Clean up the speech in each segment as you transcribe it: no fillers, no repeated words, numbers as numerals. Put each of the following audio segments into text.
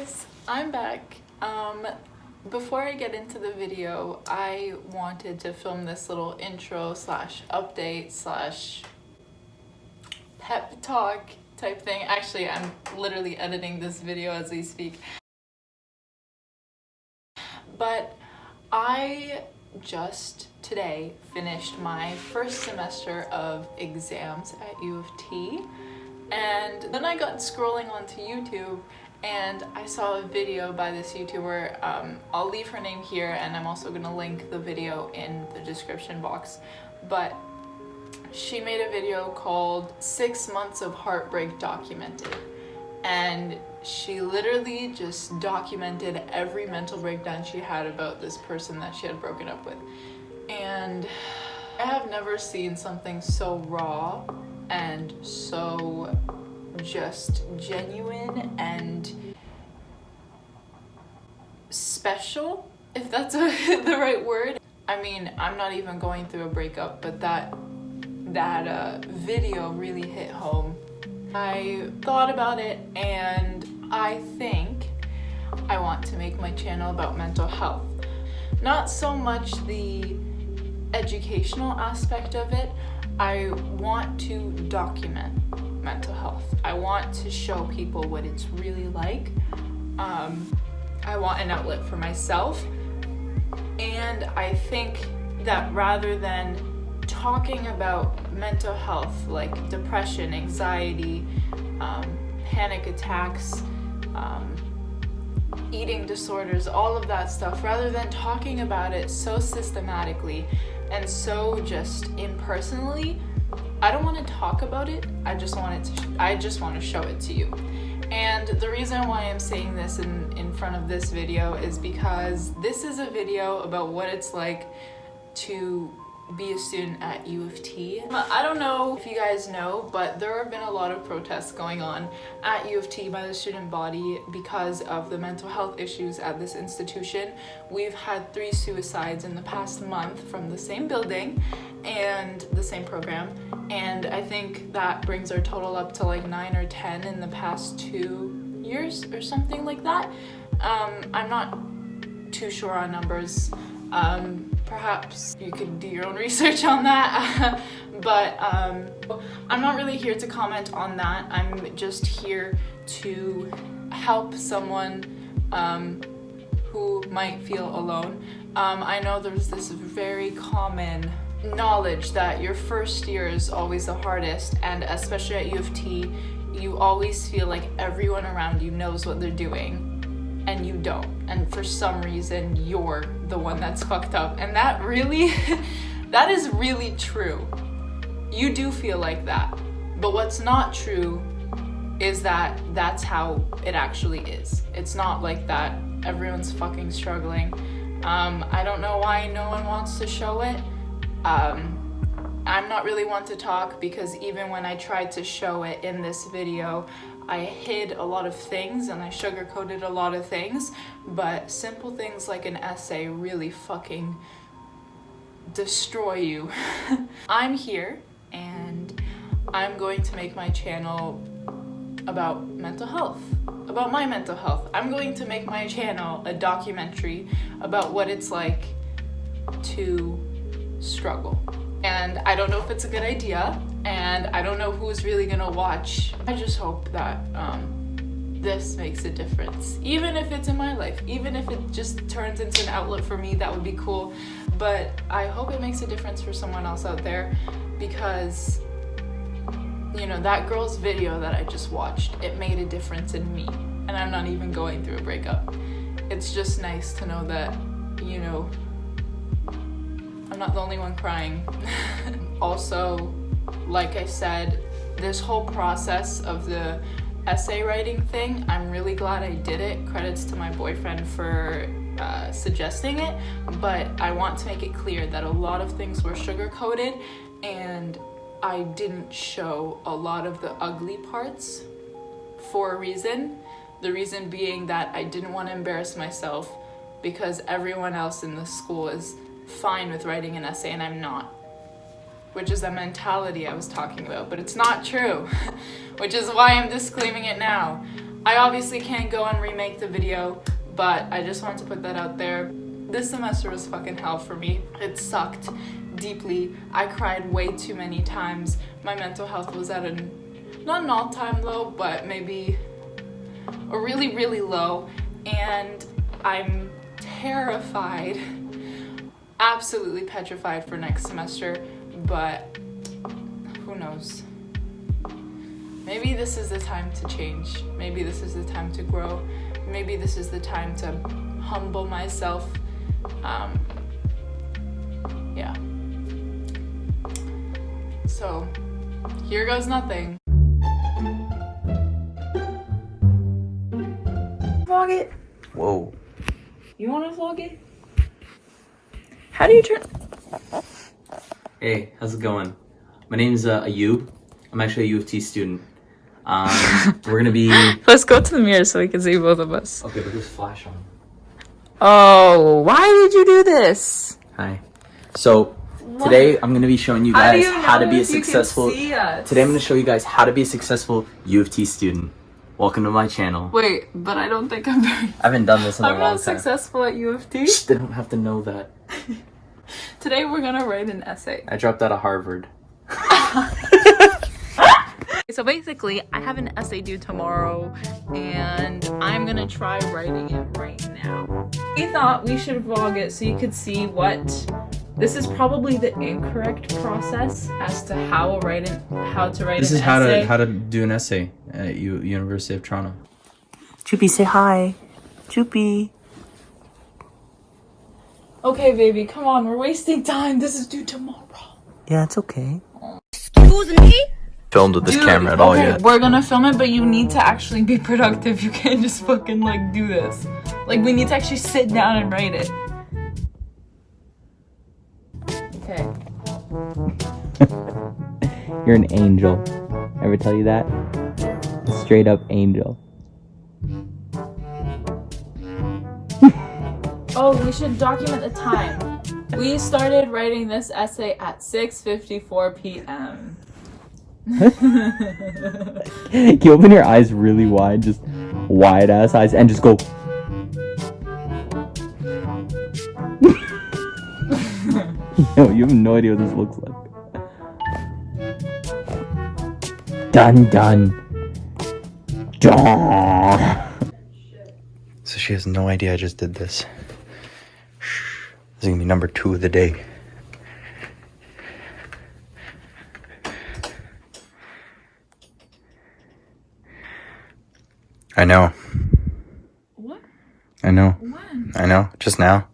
guys, I'm back. Before I get into the video, I wanted to film this little intro slash update slash pep talk type thing. Actually, I'm literally editing this video as we speak. But I just today finished my first semester of exams at U of T, and then I got scrolling onto YouTube and I saw a video by this YouTuber. I'll leave her name here, and I'm also gonna link the video in the description box. But she made a video called 6 Months of Heartbreak Documented, and she literally just documented every mental breakdown she had about this person that she had broken up with. And I have never seen something so raw and so just genuine and special, if that's the right word. I mean, I'm not even going through a breakup, but that video really hit home. I thought about it, and I think I want to make my channel about mental health. Not so much the educational aspect of it. I want to document mental health. I want to show people what it's really like. I want an outlet for myself, and I think that rather than talking about mental health like depression, anxiety, panic attacks, eating disorders, all of that stuff, rather than talking about it so systematically and so just impersonally, I don't want to talk about it. I just want to show it to you. And the reason why I'm saying this in front of this video is because this is a video about what it's like to be a student at U of T. I don't know if you guys know, but there have been a lot of protests going on at U of T by the student body because of the mental health issues at this institution. We've had 3 suicides in the past month from the same building and the same program, and I think that brings our total up to like 9 or 10 in the past 2 years or something like that. I'm not too sure on numbers. Perhaps you could do your own research on that, but I'm not really here to comment on that. I'm just here to help someone who might feel alone. I know there's this very common knowledge that your first year is always the hardest, and especially at U of T, you always feel like everyone around you knows what they're doing and you don't, and for some reason you're the one that's fucked up. And that is really true. You do feel like that, but what's not true is that that's how it actually is. It's not like that. Everyone's fucking struggling. I don't know why no one wants to show it. I'm not really one to talk, because even when I tried to show it in this video, I hid a lot of things and I sugarcoated a lot of things, but simple things like an essay really fucking destroy you. I'm here and I'm going to make my channel about mental health, about my mental health. I'm going to make my channel a documentary about what it's like to struggle. And I don't know if it's a good idea, and I don't know who's really gonna watch. I just hope that this makes a difference, even if it's in my life, even if it just turns into an outlet for me. That would be cool, but I hope it makes a difference for someone else out there, because you know, that girl's video that I just watched, it made a difference in me, and I'm not even going through a breakup. It's just nice to know that, you know, I'm not the only one crying. Also, like I said, this whole process of the essay writing thing, I'm really glad I did it. Credits to my boyfriend for suggesting it, but I want to make it clear that a lot of things were sugar-coated, and I didn't show a lot of the ugly parts for a reason. The reason being that I didn't want to embarrass myself, because everyone else in the school is fine with writing an essay and I'm not, which is the mentality I was talking about, but it's not true, which is why I'm disclaiming it now. I obviously can't go and remake the video, but I just wanted to put that out there. This semester was fucking hell for me. It sucked deeply. I cried way too many times. My mental health was at not an all-time low, but maybe a really, really low. And I'm terrified, absolutely petrified for next semester, but who knows? Maybe this is the time to change. Maybe this is the time to grow. Maybe this is the time to humble myself. Yeah. So, here goes nothing. Vlog it. Whoa. You want to vlog it? How do you turn? Hey, how's it going? My name's Ayub. I'm actually a U of T student. We're gonna be... Let's go to the mirror so we can see both of us. Okay, but there's flash on. Oh, why did you do this? Hi. So, today I'm gonna be showing you guys how to be a successful... Today I'm gonna show you guys how to be a successful U of T student. Welcome to my channel. Wait, but I don't think I'm very... I haven't done this in a long time. I'm not successful at U of T. Shh, they don't have to know that. Today we're gonna write an essay. I dropped out of Harvard. So basically, I have an essay due tomorrow, and I'm gonna try writing it right now. We thought we should vlog it so you could see what... This is probably the incorrect process as to how to write an essay. This is how to do an essay at University of Toronto. Choopy, say hi. Choopy. Okay, baby, come on, we're wasting time. This is due tomorrow. Yeah, it's okay. Excuse me? Filmed with this camera at all yet. We're gonna film it, but you need to actually be productive. You can't just fucking like do this. Like, we need to actually sit down and write it. Okay. You're an angel. Ever tell you that? Straight up angel. Oh, we should document the time. We started writing this essay at 6:54 p.m. You open your eyes really wide, just wide ass eyes, and just go. Yo, you have no idea what this looks like. Dun dun. Duh. So she has no idea I just did this. Shh. This is gonna be number 2 of the day. I know. What? I know. When? I know. Just now.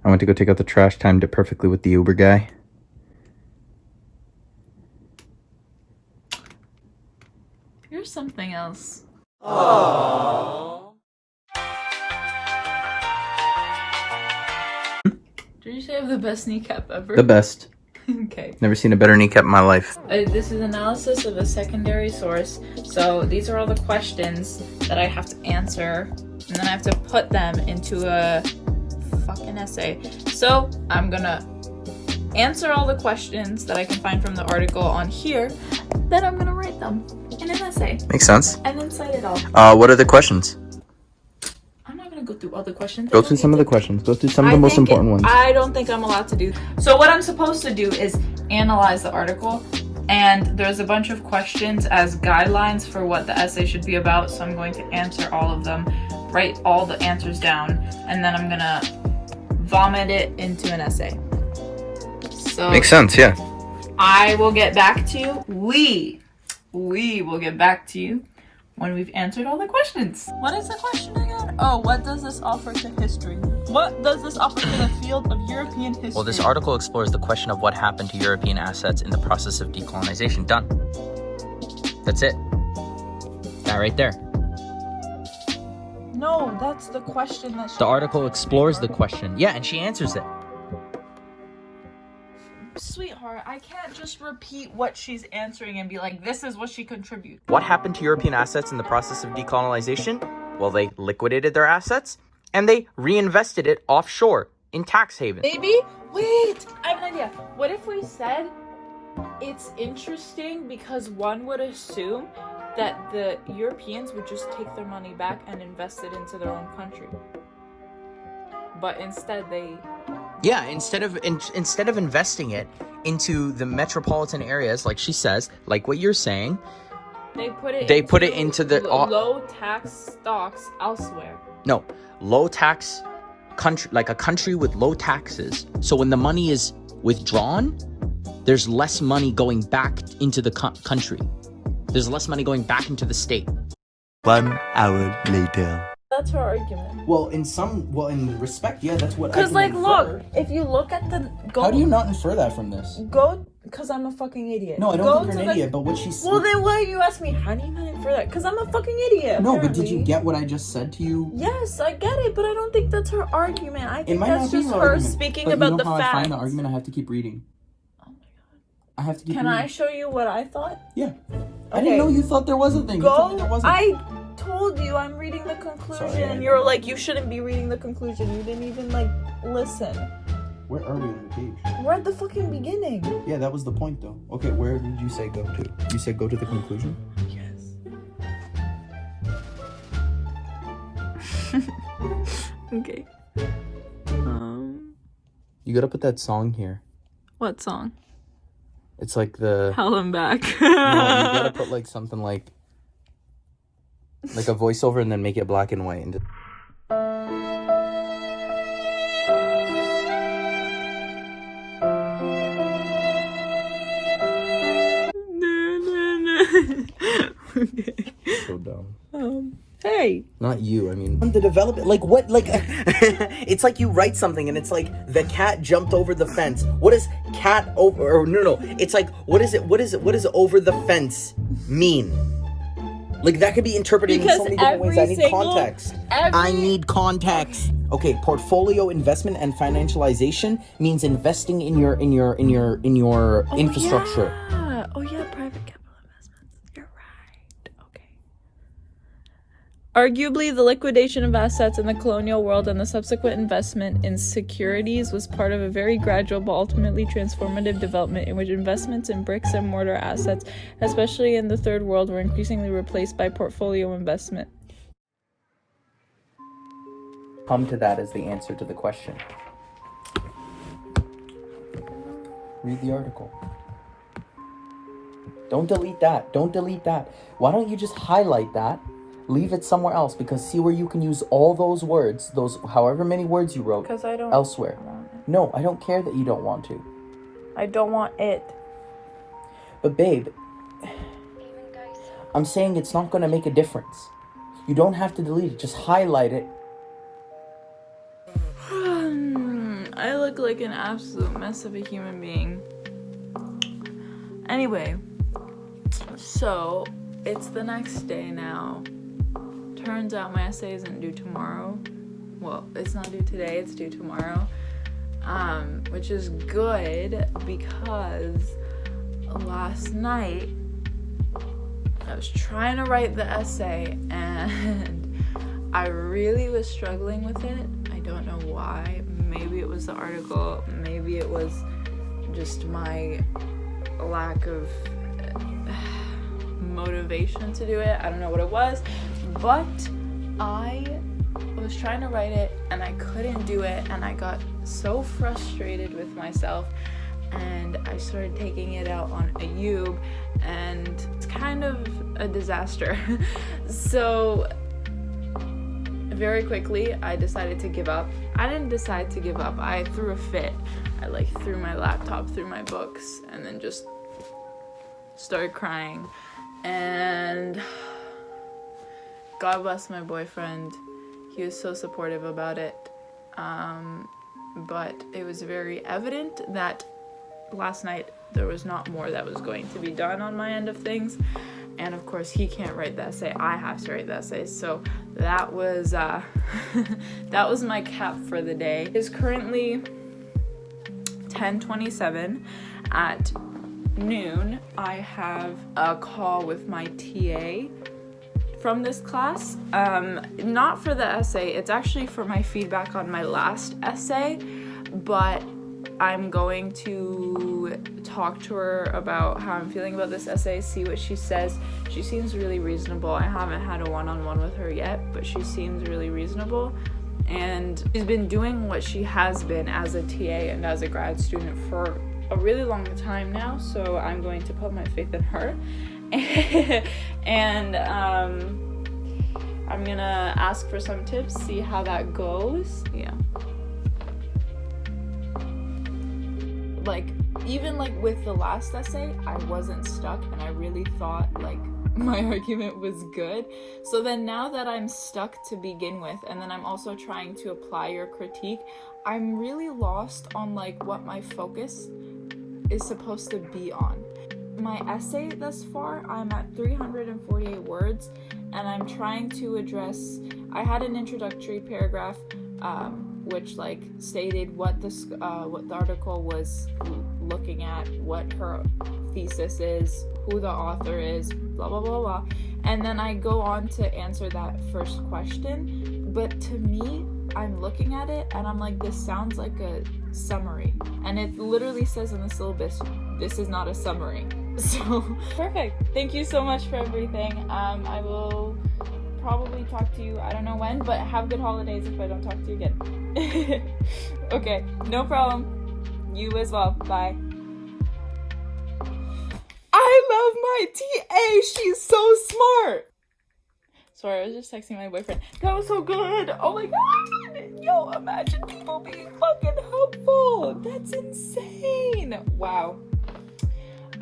I went to go take out the trash, timed it perfectly with the Uber guy. You're something else. Aww. Did you say I have the best kneecap ever? The best. Okay. Never seen a better kneecap in my life. This is analysis of a secondary source. So these are all the questions that I have to answer, and then I have to put them into a fucking essay. So I'm gonna answer all the questions that I can find from the article on here, then I'm gonna write them in an essay. Makes sense. And then cite it all. What are the questions? I'm not gonna go through all the questions. Go through some of the questions. Go through some of the most important ones. I don't think I'm allowed to do. So what I'm supposed to do is analyze the article, and there's a bunch of questions as guidelines for what the essay should be about. So I'm going to answer all of them, write all the answers down, and then I'm gonna vomit it into an essay. So Makes sense, yeah. I will get back to you. We will get back to you when we've answered all the questions. What is the question again? Oh, what does this offer to history? What does this offer to the field of European history? Well, this article explores the question of what happened to European assets in the process of decolonization. Done. That's it. That right there. No, that's the question that she The article explores the question. Yeah, and she answers it. Sweetheart, I can't just repeat what she's answering and be like, this is what she contributes. What happened to European assets in the process of decolonization? Well, they liquidated their assets and they reinvested it offshore in tax havens. Maybe? Wait, I have an idea. What if we said it's interesting because one would assume that the Europeans would just take their money back and invest it into their own country. But instead they... Yeah, instead of investing it into the metropolitan areas, like she says, like what you're saying, They put it into the low tax stocks elsewhere. No, low tax country, like a country with low taxes. So when the money is withdrawn, there's less money going back into the country. There's less money going back into the state. 1 hour later. That's her argument. Well, in respect, yeah, that's what I Because, like, look, if you look at the... How do you not infer that from this? Because I'm a fucking idiot. No, I don't think you're an idiot, but what she's... Well, then why you ask me, how do you not infer that? Because I'm a fucking idiot, No, apparently. but did you get what I just said to you? Yes, I get it, but I don't think that's her argument. I think that's just her argument, speaking but about you know the how facts. I find the argument, I have to keep reading. Oh my god. I have to keep Can reading. I show you what I thought? Yeah. I didn't know you thought there was a thing. You told me there wasn't. I told you I'm reading the conclusion, Sorry, and you're like, you shouldn't be reading the conclusion. You didn't even, like, listen. Where are we on the page? We're at the fucking beginning. Yeah, that was the point, though. Okay, where did you say go to? You said go to the conclusion? Yes. Okay. You gotta put that song here. What song? It's like the... Hell, I'm back. No, you gotta put like something like a voiceover and then make it black and white. And Okay. so dumb. Hey. Not you, I mean... The development, like what, like... It's like you write something and it's like, the cat jumped over the fence. What is cat over... Or no. It's like, what does over the fence mean? Like, that could be interpreted in so many different ways. I need context. I need context. Okay, portfolio investment and financialization means investing in your infrastructure. Yeah. Oh yeah, private capital investments. You're right. Okay. Arguably, the liquidation of assets in the colonial world and the subsequent investment in securities was part of a very gradual but ultimately transformative development in which investments in bricks and mortar assets, especially in the third world, were increasingly replaced by portfolio investment. Come to that as the answer to the question. Read the article. Don't delete that. Why don't you just highlight that? Leave it somewhere else, because see where you can use all those words, those however many words you wrote, Because I don't elsewhere. want it. No, I don't care that you don't want to. I don't want it. But babe, I'm saying it's not going to make a difference. You don't have to delete it. Just highlight it. I look like an absolute mess of a human being. Anyway, so it's the next day now. Turns out my essay isn't due tomorrow. Well, it's not due today, it's due tomorrow. Which is good because last night I was trying to write the essay and I really was struggling with it. I don't know why. Maybe it was the article, maybe it was just my lack of motivation to do it. I don't know what it was, but I was trying to write it and I couldn't do it, and I got so frustrated with myself and I started taking it out on Ayub, and it's kind of a disaster. So very quickly I decided to give up. I didn't decide to give up. I threw a fit. I threw my laptop through my books and then just started crying. And God bless my boyfriend. He was so supportive about it. But it was very evident that last night there was not more that was going to be done on my end of things. And of course he can't write the essay. I have to write the essay. So that was that was my cap for the day. It is currently 10:27 at noon. I have a call with my TA from this class. Not for the essay, it's actually for my feedback on my last essay, but I'm going to to talk to her about how I'm feeling about this essay, see what she says. She seems really reasonable. I haven't had a one-on-one with her yet, but she seems really reasonable. And she's been doing what she has been as a TA and as a grad student for a really long time now, so I'm going to put my faith in her. And I'm gonna ask for some tips, see how that goes. Yeah. Like, even like with the last essay, I wasn't stuck and I really thought like my argument was good. So then now that I'm stuck to begin with, and then I'm also trying to apply your critique, I'm really lost on like what my focus is supposed to be on. My essay thus far, I'm at 348 words, and I'm trying to address, I had an introductory paragraph which like stated what the article was looking at, what her thesis is, who the author is, blah blah blah blah, and then I go on to answer that first question. But to me, I'm looking at it and I'm like, this sounds like a summary, and it literally says in the syllabus, this is not a summary. So perfect. Thank you so much for everything. I will probably talk to you, I don't know when, but have good holidays if I don't talk to you again. Okay, no problem. You as well. Bye. I love my TA. She's so smart. Sorry, I was just texting my boyfriend. That was so good. Oh my god. Yo, imagine people being fucking helpful. That's insane. Wow.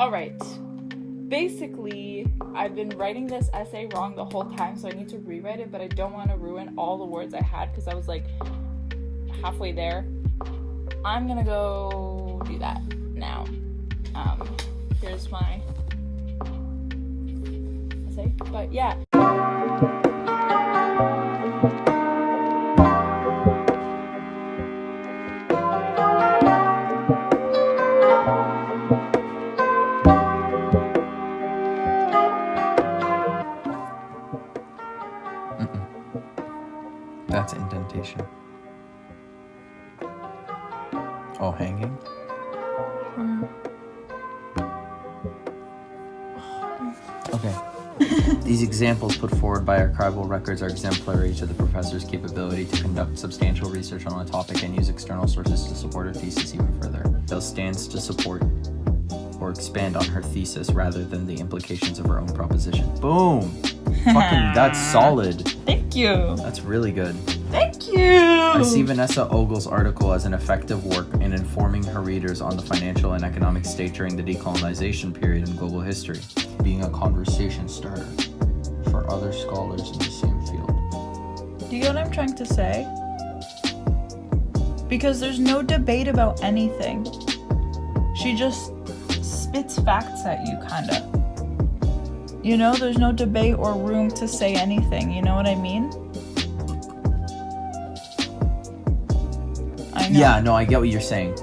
All right. Basically, I've been writing this essay wrong the whole time, so I need to rewrite it, but I don't want to ruin all the words I had because I was like halfway there. I'm gonna go do that now. Here's my essay, but yeah. That's indentation. Oh, hanging? Okay. These examples put forward by archival records are exemplary to the professor's capability to conduct substantial research on a topic and use external sources to support her thesis even further. Thus stands to support or expand on her thesis rather than the implications of her own proposition. Boom! Fucking, that's solid. Thank you. That's really good. Thank you. I see Vanessa Ogle's article as an effective work in informing her readers on the financial and economic state during the decolonization period in global history, being a conversation starter for other scholars in the same field. Do you get what I'm trying to say? Because there's no debate about anything. She just spits facts at you, kinda. You know, there's no debate or room to say anything, you know what I mean? I know. Yeah, no, I get what you're saying.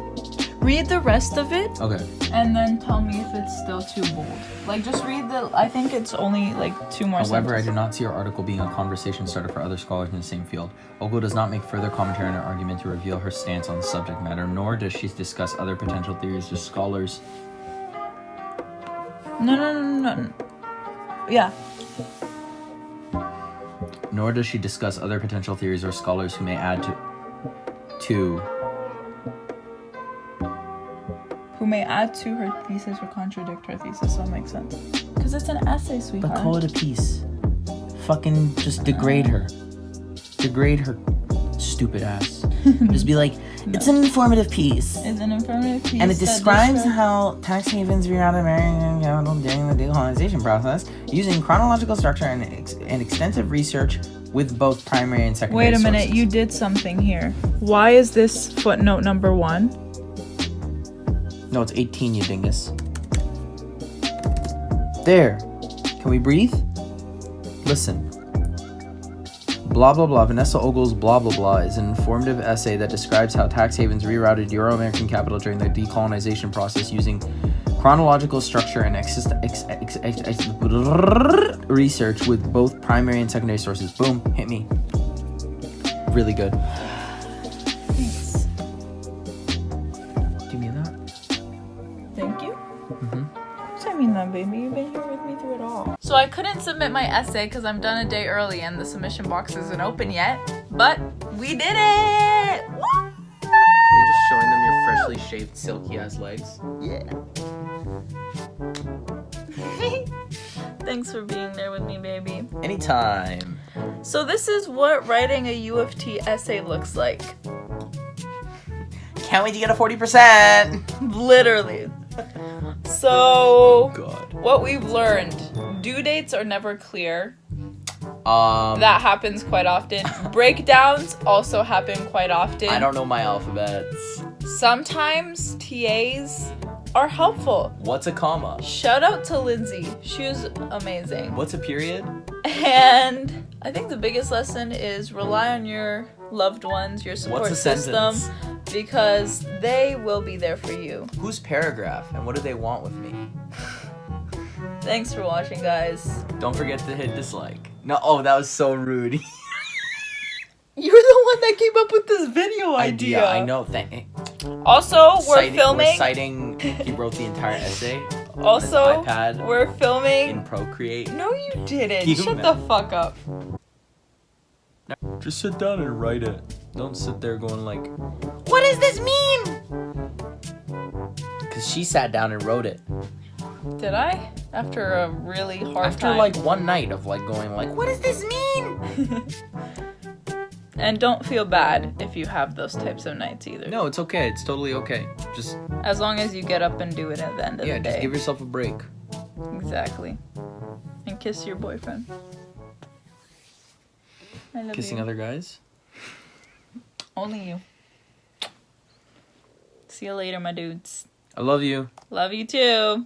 Read the rest of it. Okay. And then tell me if it's still too bold. Like, just read I think it's only like 2 more However, sentences. I do not see her article being a conversation starter for other scholars in the same field. Ogle does not make further commentary on her argument to reveal her stance on the subject matter, nor does she discuss other potential theories or scholars. No. Yeah. Nor does she discuss other potential theories or scholars who may add to Who may add to her thesis or contradict her thesis, so it makes sense. Because it's an essay, sweetheart. But call it a piece. Fucking just degrade her. Degrade her stupid ass. Just be like, it's an informative piece. It's an informative piece. And it describes how tax havens rerouted American capital during the decolonization process using chronological structure and extensive research with both primary and secondary Wait a minute, sources. you did something here. Why is this footnote number 1? No, it's 18, you dingus. There. Can we breathe? Listen. Blah blah blah. Vanessa Ogle's blah blah blah is an informative essay that describes how tax havens rerouted Euro-American capital during the decolonization process using chronological structure and research with both primary and secondary sources. Boom, hit me. Really good. Thanks. Do you mean that? saying that, baby. You've been here with me through it all. So I couldn't submit my essay because I'm done a day early and the submission box isn't open yet. But we did it! Woo! Are you just showing them your freshly shaved, silky ass legs? Yeah. Thanks for being there with me, baby. Anytime. So this is what writing a U of T essay looks like. Can't wait to get a 40%. Literally. So, God. what we've learned, due dates are never clear. That That happens quite often. Breakdowns also happen quite often. I don't know my alphabets. Sometimes TAs are helpful. What's a comma? Shout out to Lindsay. She was amazing. What's a period? And I think the biggest lesson is rely on your loved ones, your support What's a system, sentence? because they will be there for you. Who's paragraph and what do they want with me? Thanks for watching, guys. Don't forget to hit dislike. No, oh, that was so rude. You're the one that came up with this video idea. I know. Also, we're filming. We're citing. He wrote the entire essay. Also, on his iPad we're filming. in Procreate. No, you didn't. You Shut meant- the fuck up. Just sit down and write it. Don't sit there going like, What does this mean? because she sat down and wrote it. Did I? After a really hard After time. like one night of like going like, what does this mean? And don't feel bad if you have those types of nights either. No, it's okay. It's totally okay. Just As long as you get up and do it at the end of the just day. give yourself a break. Exactly. And kiss your boyfriend. I love Kissing you. other guys. Only you. See you later, my dudes. I love you. Love you too.